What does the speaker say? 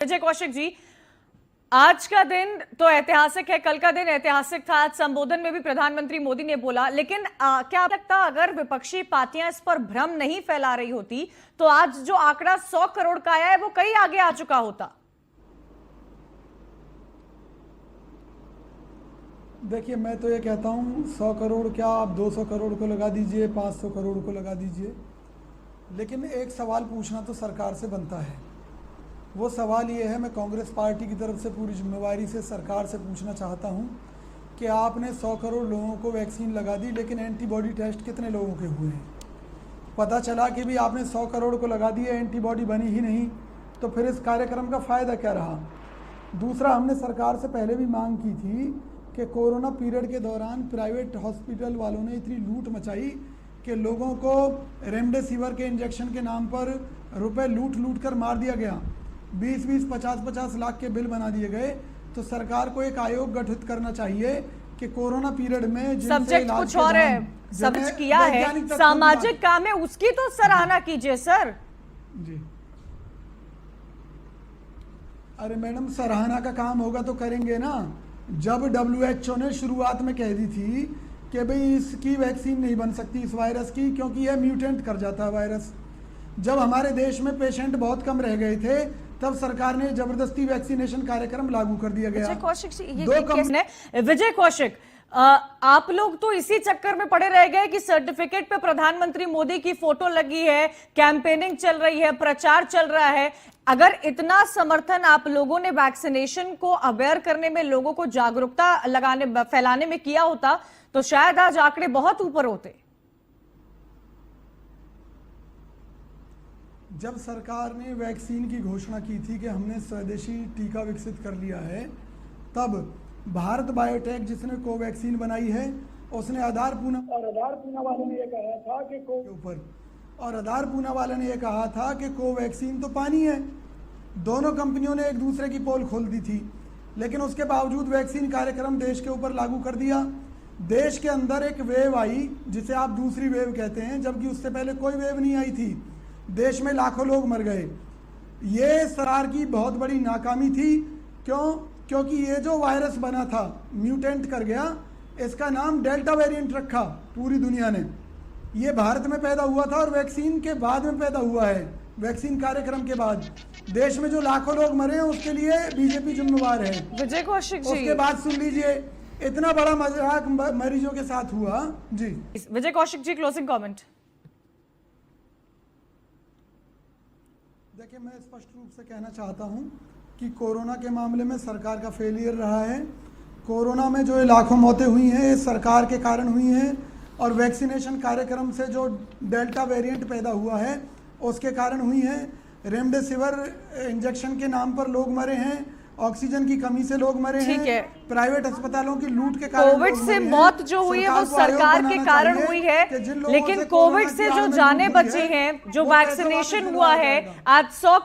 विजय कौशिक जी, आज का दिन तो ऐतिहासिक है, कल का दिन ऐतिहासिक था। आज संबोधन में भी प्रधानमंत्री मोदी ने बोला, लेकिन क्या लगता अगर विपक्षी पार्टियां इस पर भ्रम नहीं फैला रही होती तो आज जो आंकड़ा 100 करोड़ का आया है वो कहीं आगे आ चुका होता। देखिए, मैं तो ये कहता हूँ 100 करोड़ क्या, आप 200 करोड़ को लगा दीजिए, 500 करोड़ को लगा दीजिए, लेकिन एक सवाल पूछना तो सरकार से बनता है। वो सवाल ये है, मैं कांग्रेस पार्टी की तरफ से पूरी जिम्मेवारी से सरकार से पूछना चाहता हूँ कि आपने 100 करोड़ लोगों को वैक्सीन लगा दी, लेकिन एंटीबॉडी टेस्ट कितने लोगों के हुए हैं? पता चला कि भी आपने 100 करोड़ को लगा दिया, एंटीबॉडी बनी ही नहीं, तो फिर इस कार्यक्रम का फ़ायदा क्या रहा? दूसरा, हमने सरकार से पहले भी मांग की थी कि कोरोना पीरियड के दौरान प्राइवेट हॉस्पिटल वालों ने इतनी लूट मचाई कि लोगों को रेमडेसिविर के इंजेक्शन के नाम पर रुपए लूट कर मार दिया गया। 20-20, 50-50 लाख के बिल बना दिए गए। तो सरकार को एक आयोग गठित करना चाहिए कि कोरोना पीरियड में सब्जेक्ट कुछ और है, समझ किया है, सामाजिक काम है, उसकी तो सराहना कीजिए सर। जी, अरे मैडम, सराहना का काम होगा तो करेंगे ना। जब WHO ने शुरुआत में कह दी थी कि भाई इसकी वैक्सीन नहीं बन सकती इस वायरस की, क्योंकि यह म्यूटेंट कर जाता है वायरस। जब हमारे देश में पेशेंट बहुत कम रह गए थे, तब सरकार ने जबरदस्ती वैक्सीनेशन कार्यक्रम लागू कर दिया गया। विजय कौशिक, आप लोग तो इसी चक्कर में पड़े रह गए कि सर्टिफिकेट पे प्रधानमंत्री मोदी की फोटो लगी है, कैंपेनिंग चल रही है, प्रचार चल रहा है। अगर इतना समर्थन आप लोगों ने वैक्सीनेशन को अवेयर करने में, लोगों को जागरूकता फैलाने में किया होता तो शायद आज आंकड़े बहुत ऊपर होते। जब सरकार ने वैक्सीन की घोषणा की थी कि हमने स्वदेशी टीका विकसित कर लिया है, तब भारत बायोटेक जिसने कोवैक्सीन बनाई है, उसने आधार पूना वाले ने यह कहा था कि आधार पूना वाले ने यह कहा था कि कोवैक्सीन तो पानी है। दोनों कंपनियों ने एक दूसरे की पोल खोल दी थी, लेकिन उसके बावजूद वैक्सीन कार्यक्रम देश के ऊपर लागू कर दिया। देश के अंदर एक वेव आई जिसे आप दूसरी वेव कहते हैं, जबकि उससे पहले कोई वेव नहीं आई थी। देश में लाखों लोग मर गए। ये सरकार की बहुत बड़ी नाकामी थी। क्योंकि ये जो वायरस बना था, म्यूटेंट कर गया, इसका नाम डेल्टा वेरिएंट रखा पूरी दुनिया ने। ये भारत में पैदा हुआ था और वैक्सीन के बाद में पैदा हुआ है। वैक्सीन कार्यक्रम के बाद देश में जो लाखों लोग मरे हैं उसके लिए बीजेपी जिम्मेवार है। विजय कौशिक जी, उसके बाद सुन लीजिए, इतना बड़ा मजाक मरीजों के साथ हुआ। जी विजय कौशिक जी, क्लोजिंग कमेंट। देखिए, मैं स्पष्ट रूप से कहना चाहता हूं कि कोरोना के मामले में सरकार का फेलियर रहा है। कोरोना में जो लाखों मौतें हुई हैं, ये सरकार के कारण हुई हैं, और वैक्सीनेशन कार्यक्रम से जो डेल्टा वेरिएंट पैदा हुआ है उसके कारण हुई हैं। रेमडेसिविर इंजेक्शन के नाम पर लोग मरे हैं, ऑक्सीजन की कमी से लोग मरे हैं, प्राइवेट अस्पतालों की लूट के कारण कोविड से मौत जो हुई है वो सरकार के कारण हुई है, लेकिन कोविड से जो जानें बची हैं, जो वैक्सीनेशन हुआ है, आज 100